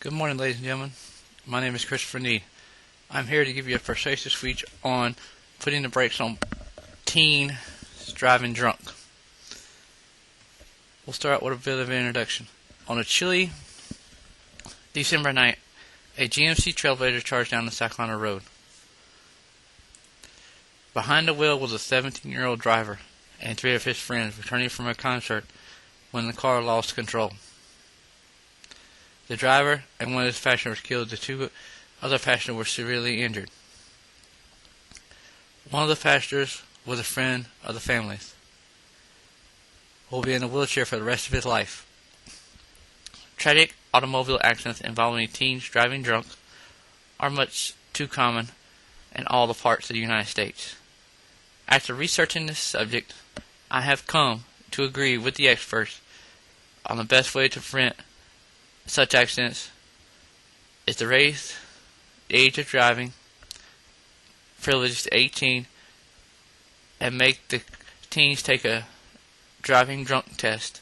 Good morning, ladies and gentlemen. My name is Christopher Nee. I'm here to give you a persuasive speech on putting the brakes on teens driving drunk. We'll start with a bit of an introduction. On a chilly December night, a GMC Trailblazer charged down the South Carolina road. Behind the wheel was a 17-year-old driver and three of his friends returning from a concert when the car lost control. The driver and one of his passengers killed. The two other passengers were severely injured. One of the passengers was a friend of the family's, who will be in a wheelchair for the rest of his life. Tragic automobile accidents involving teens driving drunk are much too common in all the parts of the United States. After researching this subject, I have come to agree with the experts on the best way to prevent such accidents is to raise the age of driving privilege to 18 and make the teens take a driving drunk test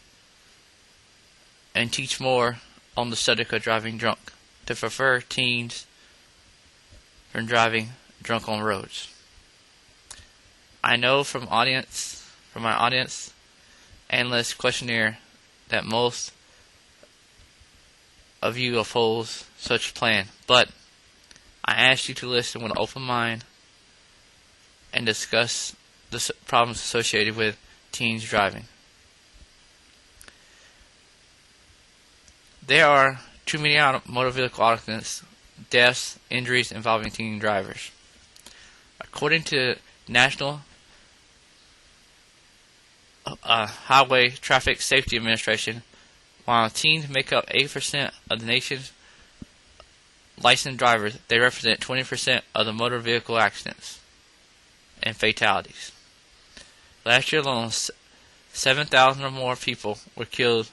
and teach more on the subject of driving drunk to prefer teens from driving drunk on roads. I know from my audience analyst questionnaire that most of you oppose such a plan, but I ask you to listen with an open mind and discuss the problems associated with teens driving. There are too many motor vehicle accidents, deaths, injuries involving teen drivers. According to National Highway Traffic Safety Administration, while teens make up 8% of the nation's licensed drivers, they represent 20% of the motor vehicle accidents and fatalities. Last year alone, 7,000 or more people were killed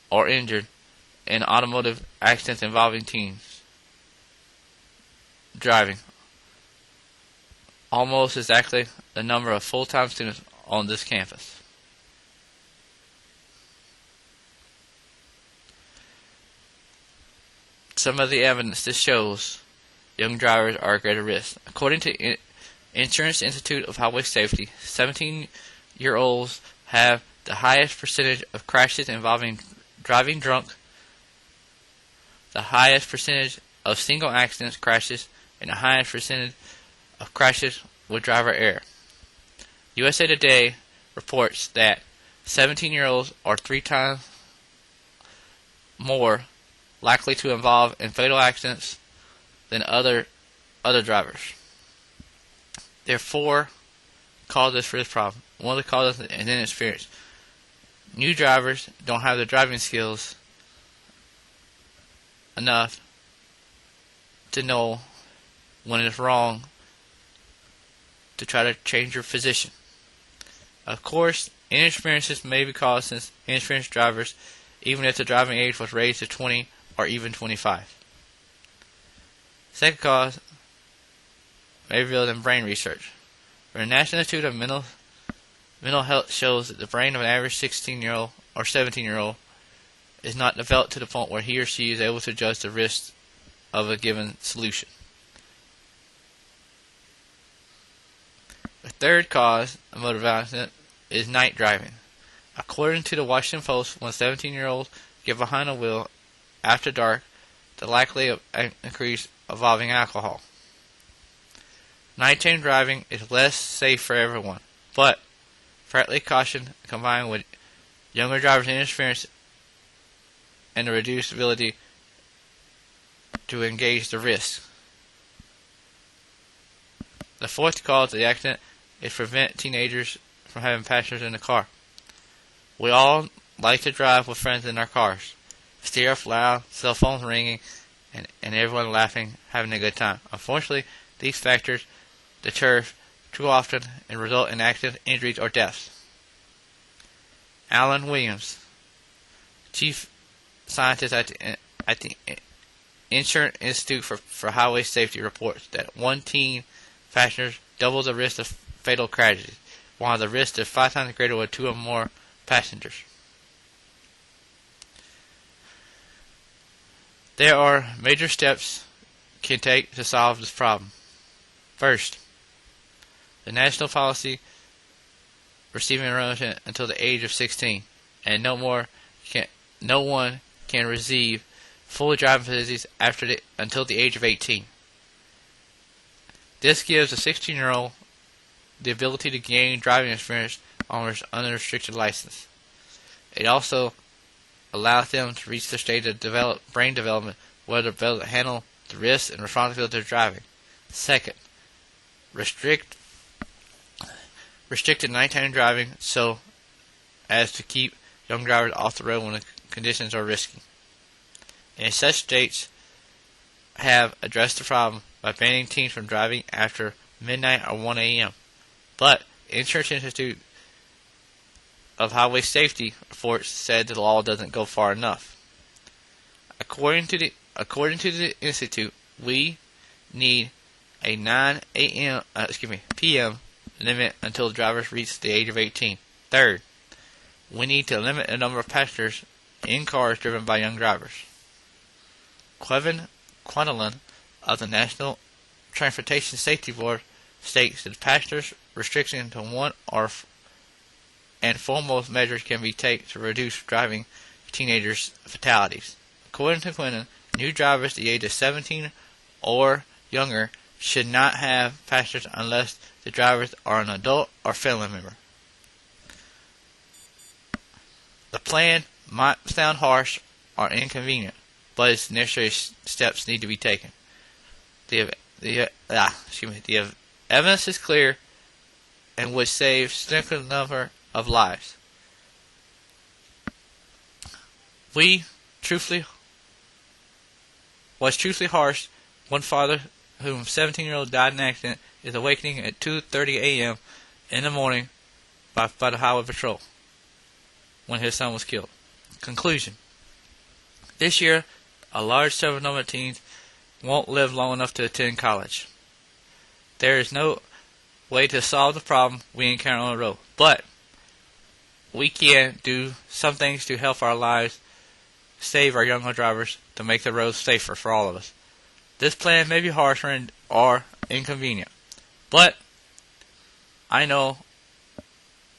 or injured in automotive accidents involving teens driving. Almost exactly the number of full-time students on this campus. Some of the evidence this shows young drivers are at greater risk. According to Insurance Institute of Highway Safety, 17-year-olds have the highest percentage of crashes involving driving drunk, the highest percentage of single accident crashes, and the highest percentage of crashes with driver error. USA Today reports that 17-year-olds are 3 times more likely to involve in fatal accidents than other drivers. There are 4 causes for this problem. One of the causes is inexperience. New drivers don't have the driving skills enough to know when it's wrong to try to change your position. Of course, inexperiences may be caused since inexperienced drivers, even if the driving age was raised to 20 or even 25. Second cause may be revealed in brain research. The National Institute of Mental Health shows that the brain of an average 16-year-old or 17-year-old is not developed to the point where he or she is able to judge the risks of a given solution. The third cause of motor vehicle accident is night driving. According to the Washington Post, when 17-year-olds get behind the wheel after dark, the likely increase involving alcohol. Nighttime driving is less safe for everyone, but partly caution combined with younger drivers' inexperience and the reduced ability to engage the risk. The fourth cause of the accident is prevent teenagers from having passengers in the car. We all like to drive with friends in our cars. Stereo up loud, cell phones ringing, and everyone laughing, having a good time. Unfortunately, these factors deter too often and result in accidents, injuries, or deaths. Alan Williams, chief scientist at the Insurance Institute for Highway Safety, reports that one teen passenger doubles the risk of fatal tragedy, while the risk is 5 times greater with 2 or more passengers. There are major steps can take to solve this problem. First, the national policy receiving enrollment until the age of 16, and no one can receive full driving facilities until the age of 18. This gives a 16-year-old the ability to gain driving experience on an unrestricted license. It also allows them to reach the stage of brain development where they're able to handle the risks and responsibility of driving. Second, restricted nighttime driving so as to keep young drivers off the road when the conditions are risky. And such states have addressed the problem by banning teens from driving after midnight or 1 a.m. But the Insurance Institute of Highway Safety reports said the law doesn't go far enough. According to the Institute, we need a 9 p.m. limit until drivers reach the age of 18. Third, we need to limit the number of passengers in cars driven by young drivers. Kevin Quinlan of the National Transportation Safety Board states that passengers restriction to one and foremost measures can be taken to reduce driving teenagers' fatalities. According to Quinlan, new drivers at the age of 17 or younger should not have passengers unless the drivers are an adult or family member. The plan might sound harsh or inconvenient, but its necessary steps need to be taken. The evidence is clear and would save a significant number of lives. Was truthfully harsh. One father, whom a 17-year-old died in an accident, is awakening at 2:30 a.m. in the morning by the highway patrol when his son was killed. Conclusion. This year, a large number of teens won't live long enough to attend college. There is no way to solve the problem we encounter on the road, but we can do some things to help our lives, save our younger drivers, to make the roads safer for all of us. This plan may be harsh or inconvenient, but I know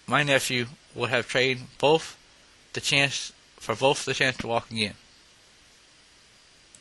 my nephew would have traded both the chance to walk again.